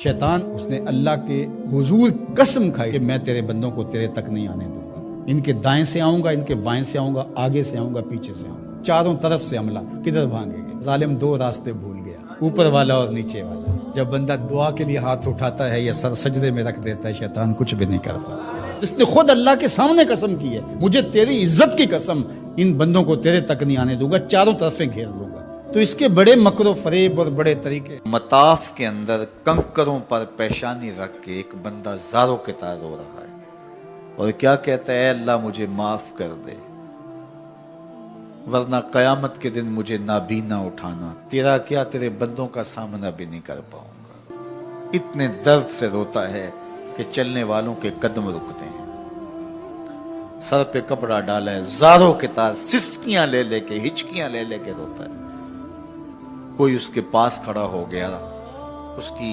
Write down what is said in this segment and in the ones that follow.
شیطان اس نے اللہ کے حضور قسم کھائی کہ میں تیرے بندوں کو تیرے تک نہیں آنے دوں گا، ان کے دائیں سے آؤں گا، ان کے بائیں سے آؤں گا، آگے سے آؤں گا، پیچھے سے آؤں گا، چاروں طرف سے حملہ۔ کدھر بھاگیں گے؟ ظالم دو راستے بھول گیا، اوپر والا اور نیچے والا۔ جب بندہ دعا کے لیے ہاتھ اٹھاتا ہے یا سر سجدے میں رکھ دیتا ہے، شیطان کچھ بھی نہیں کرتا۔ اس نے خود اللہ کے سامنے قسم کی ہے، مجھے تیری عزت کی قسم، ان بندوں کو تیرے تک نہیں آنے دوں گا، چاروں طرفیں گھیر لوں گا۔ تو اس کے بڑے مکر و فریب اور بڑے طریقے۔ مطاف کے اندر کنکروں پر پیشانی رکھ کے ایک بندہ زاروں کے تار رو رہا ہے اور کیا کہتا ہے، اے اللہ مجھے معاف کر دے، ورنہ قیامت کے دن مجھے نابینا اٹھانا، تیرا کیا تیرے بندوں کا سامنا بھی نہیں کر پاؤں گا۔ اتنے درد سے روتا ہے کہ چلنے والوں کے قدم رکتے ہیں۔ سر پہ کپڑا ڈالا ہے، زاروں کے تار، سسکیاں لے لے کے، ہچکیاں لے لے کے روتا ہے۔ کوئی اس کے پاس کھڑا ہو گیا، اس کی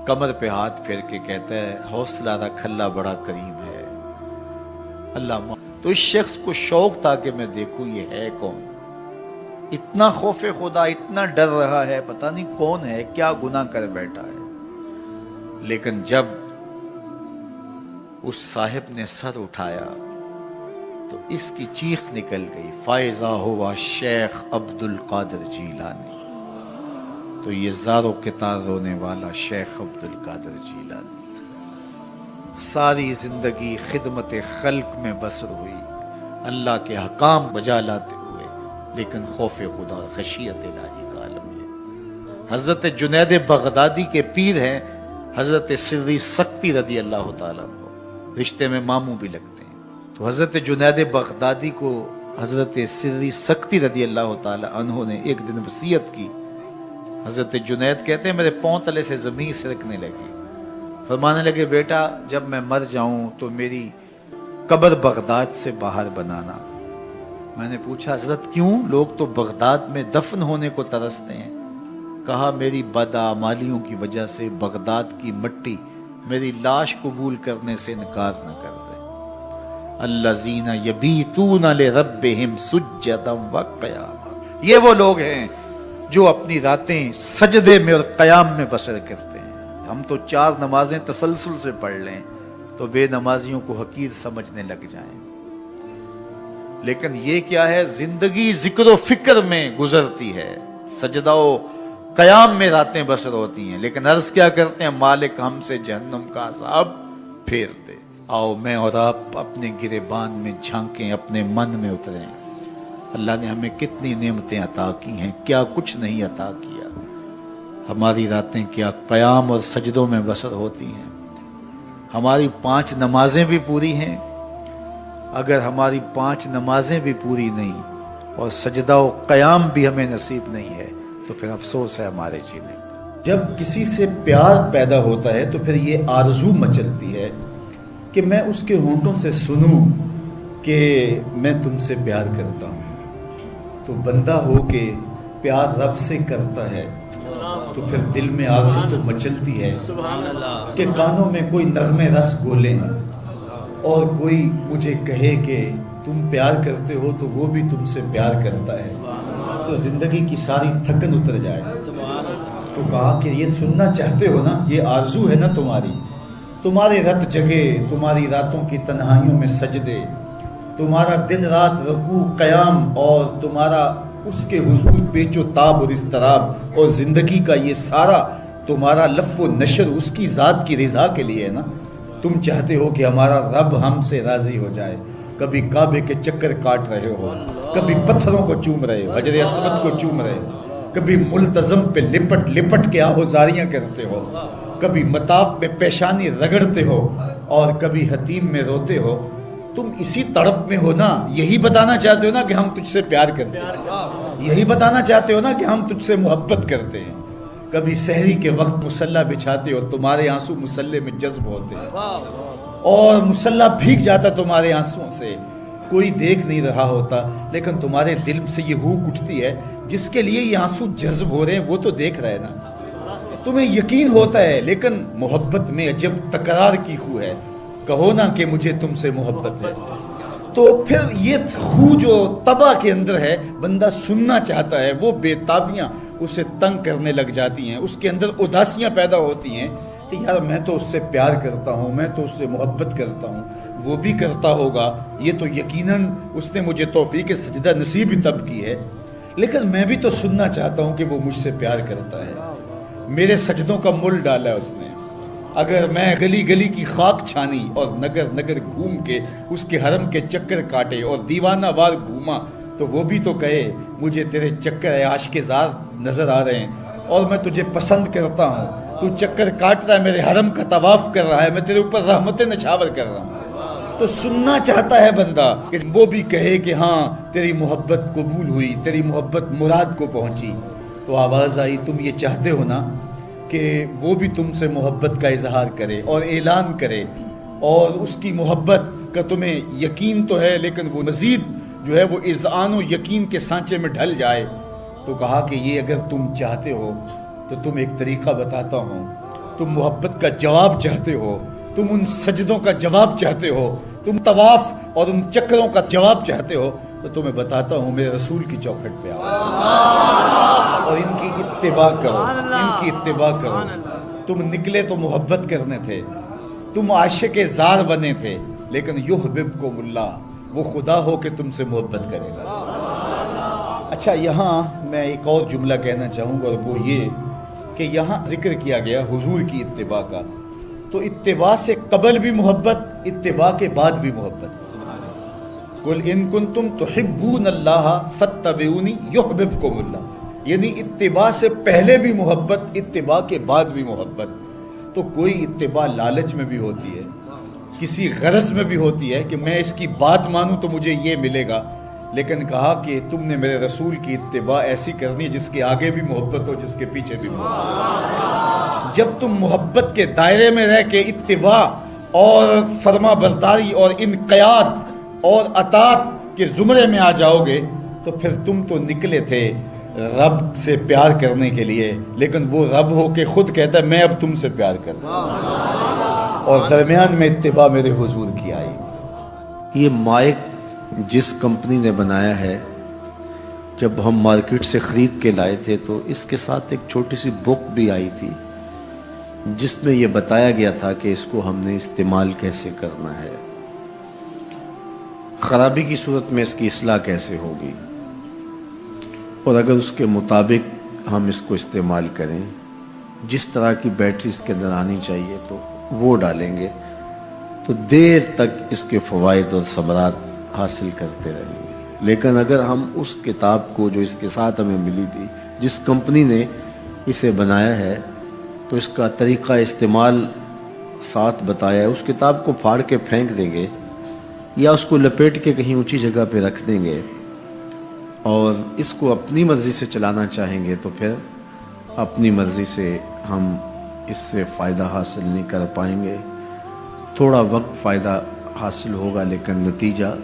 کمر پہ ہاتھ پھیر کے کہتا ہے، حوصلہ رکھ، اللہ بڑا کریم ہے، اللہ۔ تو اس شخص کو شوق تھا کہ میں دیکھوں یہ ہے کون، اتنا خوف خدا، اتنا ڈر رہا ہے، پتہ نہیں کون ہے، کیا گناہ کر بیٹھا ہے۔ لیکن جب اس صاحب نے سر اٹھایا تو اس کی چیخ نکل گئی، فائزہ ہوا شیخ عبد القادر جیلانی۔ تو یہ زاروں کے تار رونے والا شیخ عبد القادر جیلانی تھا۔ ساری زندگی خدمت خلق میں بسر ہوئی، اللہ کے حکام بجا لاتے ہوئے، لیکن خوف خدا، خشیت الہی کا عالم ہے۔ حضرت جنید بغدادی کے پیر ہیں حضرت سری سکتی رضی اللہ تعالیٰ عنہ، رشتے میں ماموں بھی لگتے ہیں۔ تو حضرت جنید بغدادی کو حضرت سری سکتی رضی اللہ تعالیٰ عنہ نے ایک دن وصیت کی۔ حضرت جنید کہتے ہیں میرے پاؤں تلے سے زمین سرکنے لگی، فرمانے لگے، بیٹا جب میں مر جاؤں تو میری قبر بغداد سے باہر بنانا۔ میں نے پوچھا حضرت کیوں؟ لوگ تو بغداد میں دفن ہونے کو ترستے ہیں۔ کہا میری بدعمالیوں کی وجہ سے بغداد کی مٹی میری لاش قبول کرنے سے انکار نہ کر دے۔ الذین یبیتون لربہم سجدا وقیاما، یہ وہ لوگ ہیں جو اپنی راتیں سجدے میں اور قیام میں بسر کرتے ہیں۔ ہم تو 4 نمازیں تسلسل سے پڑھ لیں تو بے نمازیوں کو حقیر سمجھنے لگ جائیں، لیکن یہ کیا ہے، زندگی ذکر و فکر میں گزرتی ہے، سجدہ و قیام میں راتیں بسر ہوتی ہیں، لیکن عرض کیا کرتے ہیں، مالک ہم سے جہنم کا عذاب پھیر دے۔ آؤ میں اور آپ اپنے گریبان میں جھانکیں، اپنے من میں اتریں، اللہ نے ہمیں کتنی نعمتیں عطا کی ہیں، کیا کچھ نہیں عطا کیا۔ ہماری راتیں کیا قیام اور سجدوں میں بسر ہوتی ہیں۔ ہماری 5 نمازیں بھی پوری ہیں، اگر ہماری 5 نمازیں بھی پوری نہیں اور سجدہ و قیام بھی ہمیں نصیب نہیں ہے تو پھر افسوس ہے ہمارے جینے پر۔ جب کسی سے پیار پیدا ہوتا ہے تو پھر یہ آرزو مچلتی ہے کہ میں اس کے ہونٹوں سے سنوں کہ میں تم سے پیار کرتا ہوں۔ تو بندہ ہو کے پیار رب سے کرتا ہے تو پھر دل میں آرزو تو مچلتی ہے کہ کانوں میں کوئی نغمے رس گولیں اور کوئی مجھے کہے کہ تم پیار کرتے ہو تو وہ بھی تم سے پیار کرتا ہے، تو زندگی کی ساری تھکن اتر جائے۔ تو کہا کہ یہ سننا چاہتے ہو نا، یہ آرزو ہے نا تمہاری، تمہارے رت جگے، تمہاری راتوں کی تنہائیوں میں سجدے، تمہارا دن رات رکوع قیام اور تمہارا اس کے حضور پیچ و تاب اور اضطراب، اور زندگی کا یہ سارا تمہارا لف و نشر اس کی ذات کی رضا کے لیے ہے نا۔ تم چاہتے ہو کہ ہمارا رب ہم سے راضی ہو جائے، کبھی کعبے کے چکر کاٹ رہے ہو، کبھی پتھروں کو چوم رہے ہو، حجر اسود کو چوم رہے ہو، کبھی ملتزم پہ لپٹ لپٹ کے آہوزاریاں کرتے ہو، کبھی مطاف میں پیشانی رگڑتے ہو اور کبھی حتیم میں روتے ہو۔ تم اسی تڑپ میں ہو نا، یہی بتانا چاہتے ہو نا کہ ہم تجھ سے پیار کرتے ہیں، یہی بتانا چاہتے ہو نا کہ ہم تجھ سے محبت کرتے ہیں۔ کبھی سحری کے وقت مصلی بچھاتے ہو، تمہارے آنسو مصلی میں جذب ہوتے ہیں اور مصلی بھیگ جاتا تمہارے آنسوؤں سے، کوئی دیکھ نہیں رہا ہوتا، لیکن تمہارے دل سے یہ ہوک اٹھتی ہے، جس کے لیے یہ آنسو جذب ہو رہے ہیں وہ تو دیکھ رہے نا، تمہیں یقین ہوتا ہے، لیکن محبت میں عجب تکرار کی خو ہے، کہو نا کہ مجھے تم سے محبت ہے۔ تو پھر یہ خو جو طبع کے اندر ہے، بندہ سننا چاہتا ہے، وہ بے تابیاں اسے تنگ کرنے لگ جاتی ہیں، اس کے اندر اداسیاں پیدا ہوتی ہیں کہ یار میں تو اس سے پیار کرتا ہوں، میں تو اس سے محبت کرتا ہوں، وہ بھی کرتا ہوگا، یہ تو یقیناً اس نے مجھے توفیق سجدہ نصیب ہی تب کی ہے، لیکن میں بھی تو سننا چاہتا ہوں کہ وہ مجھ سے پیار کرتا ہے، میرے سجدوں کا مل ڈالا اس نے۔ اگر میں گلی گلی کی خاک چھانی اور نگر نگر گھوم کے اس کے حرم کے چکر کاٹے اور دیوانہ وار گھوما تو وہ بھی تو کہے مجھے تیرے چکر عاشق زار نظر آ رہے ہیں اور میں تجھے پسند کرتا ہوں، تو چکر کاٹ رہا ہے، میرے حرم کا طواف کر رہا ہے، میں تیرے اوپر رحمت نچھاور کر رہا ہوں۔ تو سننا چاہتا ہے بندہ کہ وہ بھی کہے کہ ہاں تیری محبت قبول ہوئی، تیری محبت مراد کو پہنچی۔ تو آواز آئی تم یہ چاہتے ہو نا کہ وہ بھی تم سے محبت کا اظہار کرے اور اعلان کرے، اور اس کی محبت کا تمہیں یقین تو ہے لیکن وہ مزید جو ہے وہ اذعان و یقین کے سانچے میں ڈھل جائے۔ تو کہا کہ یہ اگر تم چاہتے ہو تو تم ایک طریقہ بتاتا ہوں، تم محبت کا جواب چاہتے ہو، تم ان سجدوں کا جواب چاہتے ہو، تم طواف اور ان چکروں کا جواب چاہتے ہو، تو تمہیں بتاتا ہوں میرے رسول کی چوکھٹ پہ آؤ اور ان کی اتباع کرو، ان کی اتباع کرو۔ تم نکلے تو محبت کرنے تھے، تم عاشق زار بنے تھے، لیکن یحببکم اللہ، وہ خدا ہو کہ تم سے محبت کرے گا۔ اچھا، یہاں میں ایک اور جملہ کہنا چاہوں گا، اور وہ یہ کہ یہاں ذکر کیا گیا حضور کی اتباع کا، تو اتباع سے قبل بھی محبت، اتباع کے بعد بھی محبت۔ قل ان کنتم تحبون اللہ فاتبعونی یحببکم اللہ، یعنی اتباع سے پہلے بھی محبت، اتباع کے بعد بھی محبت۔ تو کوئی اتباع لالچ میں بھی ہوتی ہے، کسی غرض میں بھی ہوتی ہے کہ میں اس کی بات مانوں تو مجھے یہ ملے گا، لیکن کہا کہ تم نے میرے رسول کی اتباع ایسی کرنی ہے جس کے آگے بھی محبت ہو، جس کے پیچھے بھی محبت۔ جب تم محبت کے دائرے میں رہ کے اتباع اور فرما برداری اور انقیاد اور اطاعت کے زمرے میں آ جاؤ گے تو پھر تم تو نکلے تھے رب سے پیار کرنے کے لیے، لیکن وہ رب ہو کے خود کہتا ہے میں اب تم سے پیار کرتا ہوں، اور درمیان میں اتباع میرے حضور کی آئی۔ یہ مائک جس کمپنی نے بنایا ہے، جب ہم مارکیٹ سے خرید کے لائے تھے تو اس کے ساتھ ایک چھوٹی سی بک بھی آئی تھی جس میں یہ بتایا گیا تھا کہ اس کو ہم نے استعمال کیسے کرنا ہے، خرابی کی صورت میں اس کی اصلاح کیسے ہوگی، اور اگر اس کے مطابق ہم اس کو استعمال کریں، جس طرح کی بیٹری اس کے اندر آنی چاہیے تو وہ ڈالیں گے تو دیر تک اس کے فوائد اور ثمرات حاصل کرتے رہیں گے۔ لیکن اگر ہم اس کتاب کو جو اس کے ساتھ ہمیں ملی تھی، جس کمپنی نے اسے بنایا ہے، تو اس کا طریقہ استعمال ساتھ بتایا ہے، اس کتاب کو پھاڑ کے پھینک دیں گے یا اس کو لپیٹ کے کہیں اونچی جگہ پہ رکھ دیں گے اور اس کو اپنی مرضی سے چلانا چاہیں گے تو پھر اپنی مرضی سے ہم اس سے فائدہ حاصل نہیں کر پائیں گے۔ تھوڑا وقت فائدہ حاصل ہوگا لیکن نتیجہ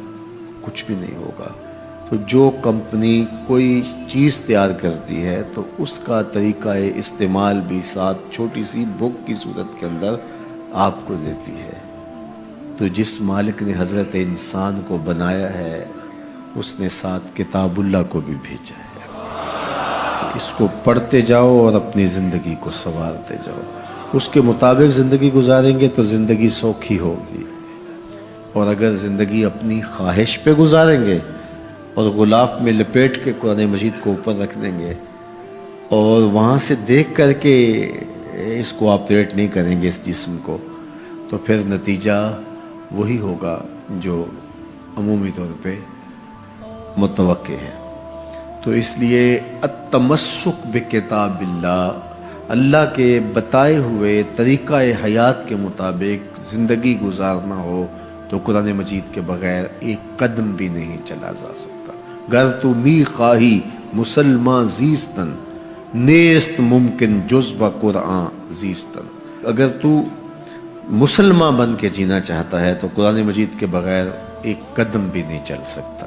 کچھ بھی نہیں ہوگا۔ تو جو کمپنی کوئی چیز تیار کرتی ہے تو اس کا طریقہ استعمال بھی ساتھ چھوٹی سی بک کی صورت کے اندر آپ کو دیتی ہے۔ تو جس مالک نے حضرت انسان کو بنایا ہے اس نے ساتھ کتاب اللہ کو بھی بھیجا ہے۔ تو اس کو پڑھتے جاؤ اور اپنی زندگی کو سنوارتے جاؤ، اس کے مطابق زندگی گزاریں گے تو زندگی سوکھی ہوگی، اور اگر زندگی اپنی خواہش پہ گزاریں گے اور غلاف میں لپیٹ کے قرآن مجید کو اوپر رکھ دیں گے اور وہاں سے دیکھ کر کے اس کو آپریٹ نہیں کریں گے اس جسم کو، تو پھر نتیجہ وہی ہوگا جو عمومی طور پہ متوقع ہے۔ تو اس لیے التمسک بکتاب اللہ، اللہ کے بتائے ہوئے طریقہ حیات کے مطابق زندگی گزارنا ہو تو قرآن مجید کے بغیر ایک قدم بھی نہیں چلا جا سکتا۔ گر تو می خواہی مسلمان زیستن، نیست ممکن جز با قرآن زیستن۔ اگر تو مسلمان بن کے جینا چاہتا ہے تو قرآن مجید کے بغیر ایک قدم بھی نہیں چل سکتا۔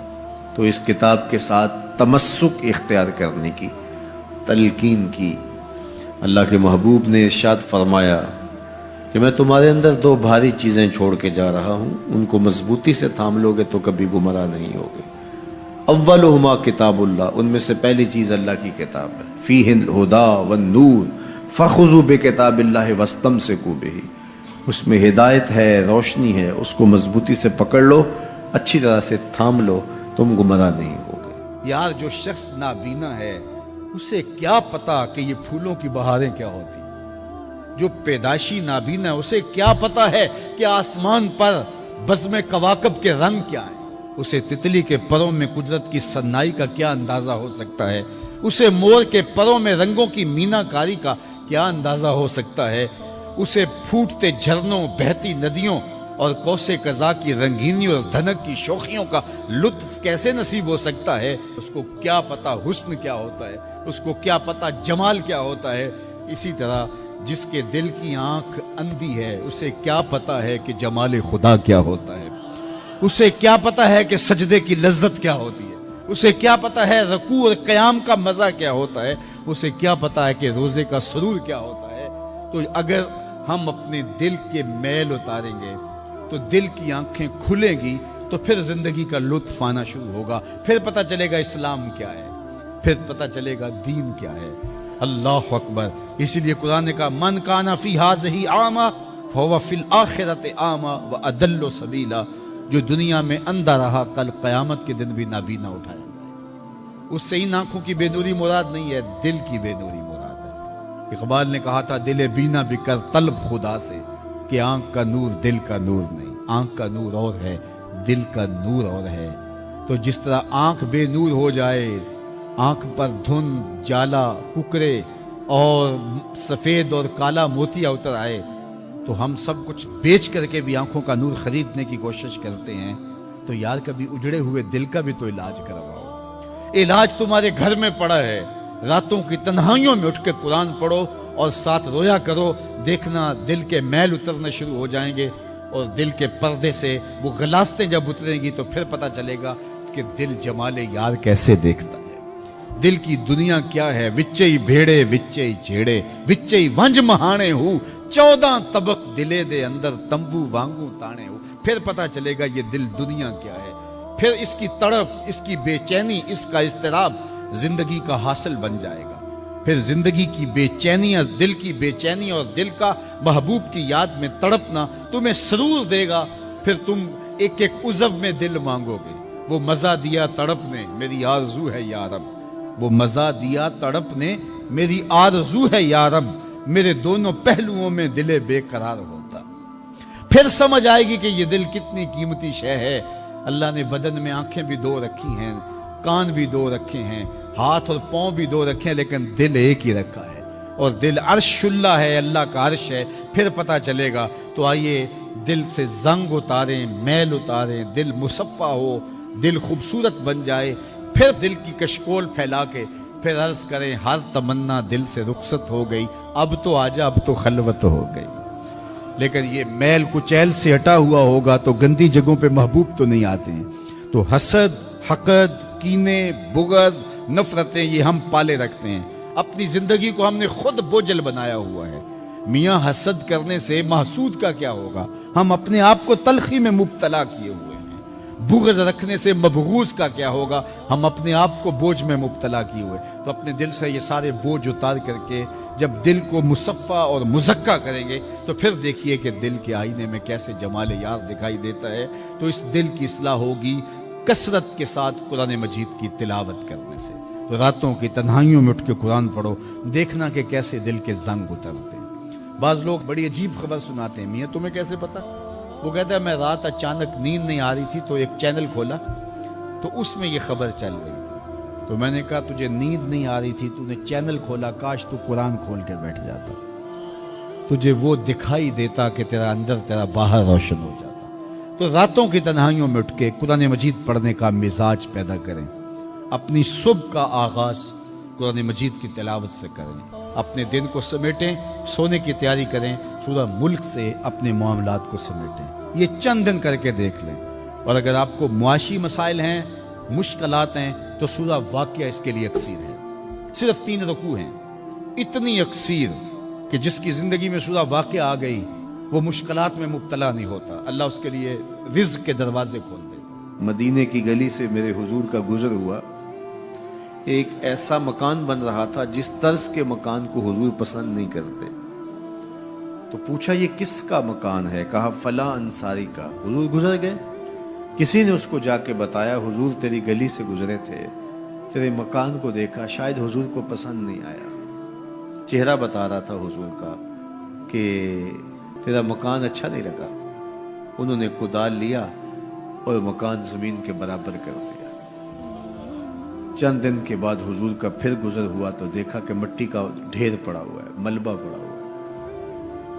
تو اس کتاب کے ساتھ تمسک اختیار کرنے کی تلقین کی۔ اللہ کے محبوب نے ارشاد فرمایا کہ میں تمہارے اندر دو بھاری چیزیں چھوڑ کے جا رہا ہوں، ان کو مضبوطی سے تھام لو گے تو کبھی گمراہ نہیں ہوگے۔ اولہما کتاب اللہ، ان میں سے پہلی چیز اللہ کی کتاب ہے، فیہ الہدی والنور، فخذوا بکتاب اللہ واستمسکوا بہ، اس میں ہدایت ہے، روشنی ہے، اس کو مضبوطی سے پکڑ لو، اچھی طرح سے تھام لو، تم گمراہ نہیں ہوگے۔ یار جو شخص نابینا ہے اسے کیا پتا کہ یہ پھولوں کی بہاریں کیا ہوتی، جو پیدائشی نابینا ہے اسے کیا پتا ہے کہ آسمان پر بزم کواکب کے رنگ کیا ہے، اسے تتلی کے پروں میں قدرت کی سنائی کا کیا اندازہ ہو سکتا ہے، اسے مور کے پروں میں رنگوں کی مینا کاری کا کیا اندازہ ہو سکتا ہے، اسے پھوٹتے جھرنوں، بہتی ندیوں اور کوسے قضا کی رنگینی اور دھنک کی شوخیوں کا لطف کیسے نصیب ہو سکتا ہے، اس کو کیا پتا حسن کیا ہوتا ہے، اس کو کیا پتا جمال کیا ہوتا ہے۔ اسی طرح جس کے دل کی آنکھ اندھی ہے اسے کیا پتا ہے کہ جمال خدا کیا ہوتا ہے، اسے کیا پتا ہے کہ سجدے کی لذت کیا ہوتی ہے، اسے کیا پتا ہے رکوع اور قیام کا مزہ کیا ہوتا ہے، اسے کیا پتا ہے کہ روزے کا سرور کیا ہوتا ہے۔ تو اگر ہم اپنے دل کے میل اتاریں گے تو دل کی آنکھیں کھلیں گی تو پھر زندگی کا لطف آنا شروع ہوگا، پھر پتہ چلے گا اسلام کیا ہے، پھر پتہ چلے گا دین کیا ہے۔ اللہ اکبر۔ اسی لیے قرآن نے کہا من کان فی ہذہ اعمی فہو فی الآخرۃ اعمی واضل سبیلا، جو دنیا میں اندھا رہا کل قیامت کے دن بھی نابینا اٹھایا جائے۔ اس سے ان آنکھوں کی بے نوری مراد نہیں ہے، دل کی بے نوری مراد ہے۔ اقبال نے کہا تھا دل بینا بھی کر طلب خدا سے، کہ آنکھ کا نور دل کا نور نہیں، آنکھ کا نور اور ہے، دل کا نور اور ہے۔ تو جس طرح آنکھ بے نور ہو جائے، آنکھ پر دھند، جالا، ککرے اور سفید اور کالا موتیا اتر آئے، تو ہم سب کچھ بیچ کر کے بھی آنکھوں کا نور خریدنے کی کوشش کرتے ہیں۔ تو یار کبھی اجڑے ہوئے دل کا بھی تو علاج کرواؤ۔ علاج تمہارے گھر میں پڑا ہے، راتوں کی تنہائیوں میں اٹھ کے قرآن پڑھو اور ساتھ رویا کرو، دیکھنا دل کے میل اترنا شروع ہو جائیں گے، اور دل کے پردے سے وہ غلاستیں جب اتریں گی تو پھر پتہ چلے گا کہ دل جمال یار کیسے دیکھتا ہے، دل کی دنیا کیا ہے۔ وچے بھیڑے وچے جھیڑے وچے ونج مہانے ہو، 14 طبق دلے دے اندر تمبو وانگو تانے ہو، پھر پتہ چلے گا یہ دل دنیا کیا ہے۔ پھر اس کی تڑپ، اس کی بے چینی، اس کا اضطراب زندگی کا حاصل بن جائے گا۔ پھر زندگی کی بے چینی، دل کی بے چینی اور دل کا محبوب کی یاد میں تڑپنا تمہیں سرور دے گا۔ پھر تم ایک ایک عضو میں دل مانگو گے، وہ مزہ دیا تڑپ نے میری آرزو ہے یا رب، وہ مزہ دیا تڑپ نے میری آرزو ہے یا رب، میرے دونوں پہلوؤں میں دل بے قرار ہوتا۔ پھر سمجھ آئے گی کہ یہ دل کتنی قیمتی شے ہے۔ اللہ نے بدن میں آنکھیں بھی دو رکھی ہیں، کان بھی دو رکھے ہیں، ہاتھ اور پاؤں بھی دو رکھے ہیں، لیکن دل ایک ہی رکھا ہے، اور دل عرش اللہ ہے، اللہ کا عرش ہے۔ پھر پتہ چلے گا۔ تو آئیے دل سے زنگ اتاریں، میل اتاریں، دل مصفا ہو، دل خوبصورت بن جائے، پھر دل کی کشکول پھیلا کے پھر عرض کریں ہر تمنا دل سے رخصت ہو گئی، اب تو آجا، اب تو خلوت ہو گئی۔ لیکن یہ میل کچیل سے ہٹا ہوا ہوگا تو گندی جگہوں پہ محبوب تو نہیں آتے ہیں۔ تو حسد، حقد، کینے، بغض، نفرتیں یہ ہم پالے رکھتے ہیں، اپنی زندگی کو ہم نے خود بوجھل بنایا ہوا ہے۔ میاں حسد کرنے سے محسود کا کیا ہوگا؟ ہم اپنے آپ کو تلخی میں مبتلا کیے ہوئے ہیں۔ بغض رکھنے سے مبغوض کا کیا ہوگا؟ ہم اپنے آپ کو بوجھ میں مبتلا کیے ہوئے۔ تو اپنے دل سے یہ سارے بوجھ اتار کر کے جب دل کو مصفا اور مزکا کریں گے تو پھر دیکھیے کہ دل کے آئینے میں کیسے جمال یار دکھائی دیتا ہے۔ تو اس دل کی اصلاح ہوگی کثرت کے ساتھ قرآن مجید کی تلاوت کرنے سے۔ تو راتوں کی تنہائیوں میں اٹھ کے قرآن پڑھو، دیکھنا کہ کیسے دل کے زنگ اترتے ہیں۔ بعض لوگ بڑی عجیب خبر سناتے ہیں، میاں تمہیں کیسے پتا؟ وہ کہتا ہے میں رات اچانک نیند نہیں آ رہی تھی تو ایک چینل کھولا تو اس میں یہ خبر چل رہی تھی۔ تو میں نے کہا تجھے نیند نہیں آ رہی تھی، تو نے چینل کھولا، کاش تو قرآن کھول کے بیٹھ جاتا، تجھے وہ دکھائی دیتا کہ تیرا اندر تیرا باہر روشن ہو جاتا۔ تو راتوں کی تنہائیوں میں اٹھ کے قرآن مجید پڑھنے کا مزاج پیدا کریں، اپنی صبح کا آغاز قرآن مجید کی تلاوت سے کریں، اپنے دن کو سمیٹیں، سونے کی تیاری کریں، سورہ ملک سے اپنے معاملات کو سمیٹیں۔ یہ چند دن کر کے دیکھ لیں۔ اور اگر آپ کو معاشی مسائل ہیں، مشکلات ہیں، تو سورہ واقعہ اس کے لیے اکسیر ہے۔ صرف 3 رکوع ہیں، اتنی اکسیر کہ جس کی زندگی میں سورہ واقعہ آ گئی وہ مشکلات میں مبتلا نہیں ہوتا، اللہ اس کے لیے رزق کے دروازے کھول دے۔ مدینے کی گلی سے میرے حضور کا گزر ہوا، ایک ایسا مکان بن رہا تھا جس طرز کے مکان کو حضور پسند نہیں کرتے. تو پوچھا یہ کس کا مکان ہے؟ کہا فلاں انصاری کا. حضور گزر گئے. کسی نے اس کو جا کے بتایا حضور تیری گلی سے گزرے تھے, تیرے مکان کو دیکھا, شاید حضور کو پسند نہیں آیا. چہرہ بتا رہا تھا حضور کا کہ تیرا مکان اچھا نہیں لگا. انہوں نے کدال لیا اور مکان زمین کے برابر کر دیا. چند دن کے بعد حضور کا پھر گزر ہوا تو دیکھا کہ مٹی کا ڈھیر پڑا ہوا ہے, ملبہ پڑا ہوا ہے.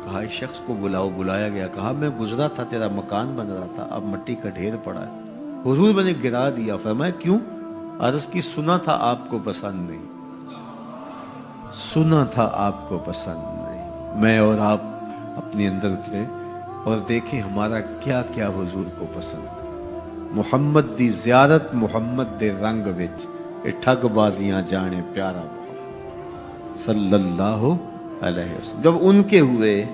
کہا اس شخص کو بلاؤ. بلایا گیا. کہا میں گزرا تھا, تیرا مکان بن رہا تھا, اب مٹی کا ڈھیر پڑا ہے. حضور میں نے گرا دیا. فرمایا کیوں؟ عرض کی سنا تھا آپ کو پسند نہیں, سنا تھا آپ کو پسند نہیں. میں اور آپ اپنے اندر اترے اور دیکھیں ہمارا کیا کیا حضور کو پسند. محمد دی زیارت محمد دے رنگ وچ اے ٹھگ بازیاں جانے پیارا محمد صلی اللہ علیہ وسلم. جب ان کے ہوئے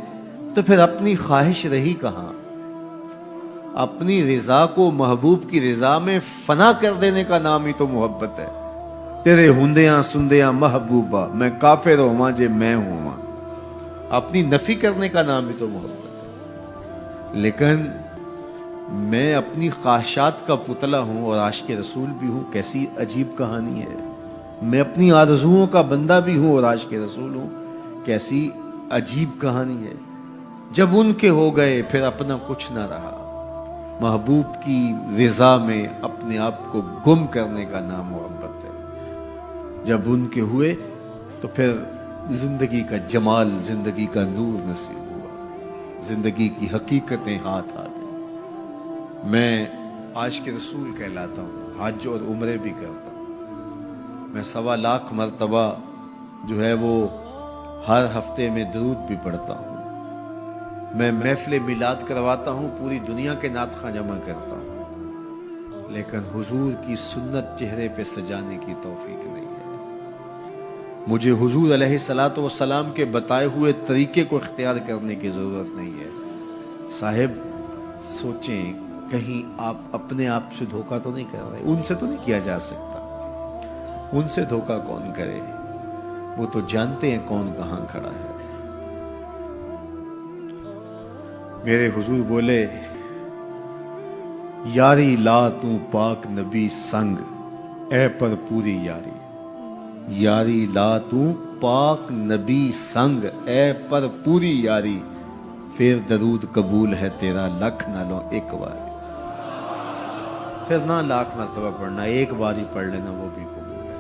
تو پھر اپنی خواہش رہی کہاں؟ اپنی رضا کو محبوب کی رضا میں فنا کر دینے کا نام ہی تو محبت ہے. تیرے ہندیاں سندیاں محبوبہ میں کافر ہواں جے میں ہواں, اپنی نفی کرنے کا نام ہی تو محبت ہے. لیکن میں اپنی خواہشات کا پتلا ہوں اور عاشق رسول بھی ہوں. کیسی عجیب کہانی ہے. میں اپنی آرزوؤں کا بندہ بھی ہوں اور عاشق رسول ہوں. کیسی عجیب کہانی ہے. جب ان کے ہو گئے پھر اپنا کچھ نہ رہا. محبوب کی رضا میں اپنے آپ کو گم کرنے کا نام محبت ہے. جب ان کے ہوئے تو پھر زندگی کا جمال, زندگی کا نور نصیب ہوا, زندگی کی حقیقتیں ہاتھ آ گئی. میں عاشق رسول کہلاتا ہوں, حج اور عمرے بھی کرتا ہوں. میں 1.25 لاکھ مرتبہ جو ہے وہ ہر ہفتے میں درود بھی پڑھتا ہوں. میں محفل میلاد کرواتا ہوں, پوری دنیا کے نعت خواں جمع کرتا ہوں. لیکن حضور کی سنت چہرے پہ سجانے کی توفیق نہیں ہے. مجھے حضور علیہ الصلوۃ والسلام کے بتائے ہوئے طریقے کو اختیار کرنے کی ضرورت نہیں ہے. صاحب سوچیں کہیں آپ اپنے آپ سے دھوکہ تو نہیں کر رہے. ان سے تو نہیں کیا جا سکتا. ان سے دھوکہ کون کرے؟ وہ تو جانتے ہیں کون کہاں کھڑا ہے. میرے حضور بولے یاری لا تو پاک نبی سنگ اے پر پوری یاری. یاری لا تو پاک نبی سنگ اے پر پوری یاری. پھر درود قبول ہے تیرا لکھ نہ لو ایک بار. پھر نہ لاکھ مرتبہ پڑھنا, ایک بار ہی پڑھ لینا وہ بھی قبول ہے.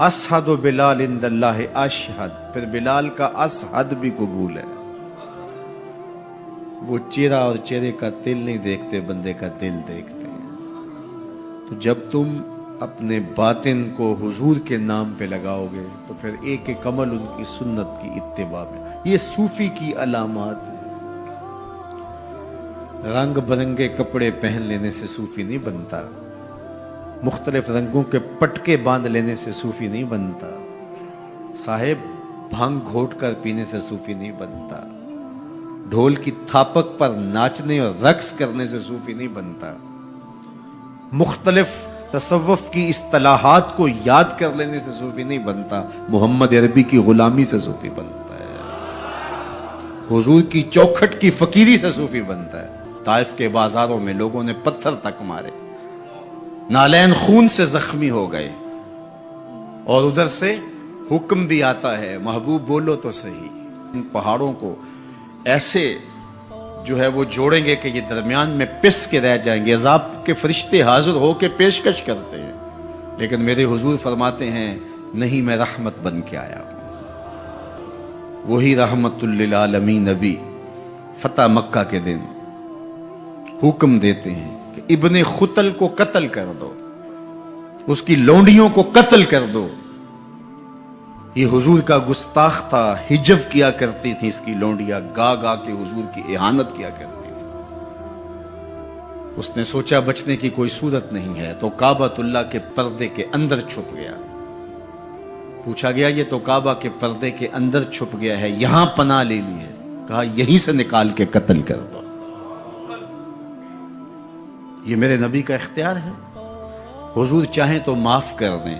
اشہد بلال عند اللہ اشہد, پھر بلال کا اشہد بھی قبول ہے. وہ چہرہ اور چہرے کا دل نہیں دیکھتے, بندے کا دل دیکھتے ہیں. تو جب تم اپنے باطن کو حضور کے نام پہ لگاؤ گے تو پھر ایک ایک عمل ان کی سنت کی اتباع میں. یہ صوفی کی علامات ہیں. رنگ برنگے کپڑے پہن لینے سے صوفی نہیں بنتا. مختلف رنگوں کے پٹکے باندھ لینے سے صوفی نہیں بنتا. صاحب بھنگ گھوٹ کر پینے سے صوفی نہیں بنتا. ڈھول کی تھاپک پر ناچنے اور رقص کرنے سے صوفی نہیں بنتا. مختلف تصوف کی اصطلاحات کو یاد کر لینے سے صوفی نہیں بنتا. محمد عربی کی غلامی سے صوفی بنتا ہے. حضور کی چوکھٹ کی فقیری سے صوفی بنتا ہے. طائف کے بازاروں میں لوگوں نے پتھر تک مارے, نالین خون سے زخمی ہو گئے, اور ادھر سے حکم بھی آتا ہے محبوب بولو تو صحیح. ان پہاڑوں کو ایسے جو ہے وہ جوڑیں گے کہ یہ درمیان میں پس کے رہ جائیں گے. عذاب کے فرشتے حاضر ہو کے پیشکش کرتے ہیں, لیکن میرے حضور فرماتے ہیں نہیں, میں رحمت بن کے آیا ہوں. وہی رحمت للعالمین نبی فتح مکہ کے دن حکم دیتے ہیں کہ ابن خطل کو قتل کر دو, اس کی لونڈیوں کو قتل کر دو. یہ حضور کا گستاخ تھا, ہجب کیا کرتی تھی اس کی لونڈیاں, گا گا کے حضور کی اہانت کیا کرتی تھی. اس نے سوچا بچنے کی کوئی صورت نہیں ہے تو کعبۃ اللہ کے پردے کے اندر چھپ گیا. پوچھا گیا یہ تو کعبہ کے پردے کے اندر چھپ گیا ہے, یہاں پناہ لے لی ہے. کہا یہیں سے نکال کے قتل کر دو. یہ میرے نبی کا اختیار ہے. حضور چاہیں تو معاف کر دیں,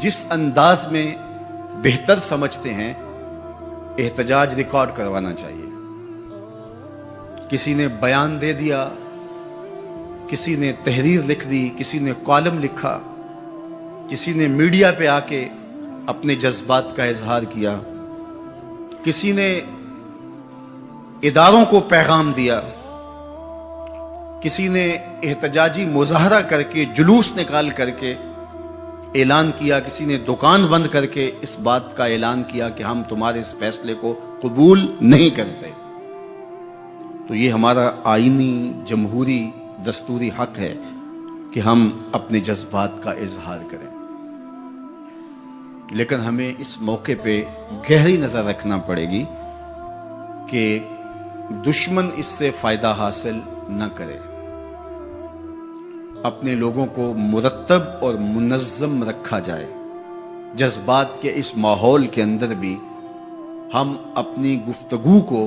جس انداز میں بہتر سمجھتے ہیں احتجاج ریکارڈ کروانا چاہیے. کسی نے بیان دے دیا، کسی نے تحریر لکھ دی، کسی نے کالم لکھا، کسی نے میڈیا پہ آ کے اپنے جذبات کا اظہار کیا، کسی نے اداروں کو پیغام دیا، کسی نے احتجاجی مظاہرہ کر کے جلوس نکال کر کے اعلان کیا، کسی نے دکان بند کر کے اس بات کا اعلان کیا کہ ہم تمہارے اس فیصلے کو قبول نہیں کرتے. تو یہ ہمارا آئینی جمہوری دستوری حق ہے کہ ہم اپنے جذبات کا اظہار کریں، لیکن ہمیں اس موقع پہ گہری نظر رکھنا پڑے گی کہ دشمن اس سے فائدہ حاصل نہ کرے. اپنے لوگوں کو مرتب اور منظم رکھا جائے. جذبات کے اس ماحول کے اندر بھی ہم اپنی گفتگو کو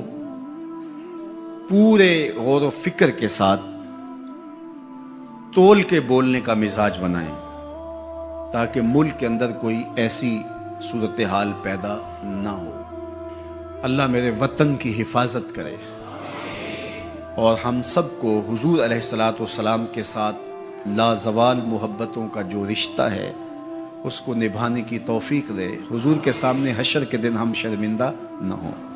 پورے غور و فکر کے ساتھ تول کے بولنے کا مزاج بنائیں تاکہ ملک کے اندر کوئی ایسی صورتحال پیدا نہ ہو. اللہ میرے وطن کی حفاظت کرے اور ہم سب کو حضور علیہ الصلوۃ والسلام کے ساتھ لازوال محبتوں کا جو رشتہ ہے اس کو نبھانے کی توفیق دے. حضور کے سامنے حشر کے دن ہم شرمندہ نہ ہوں.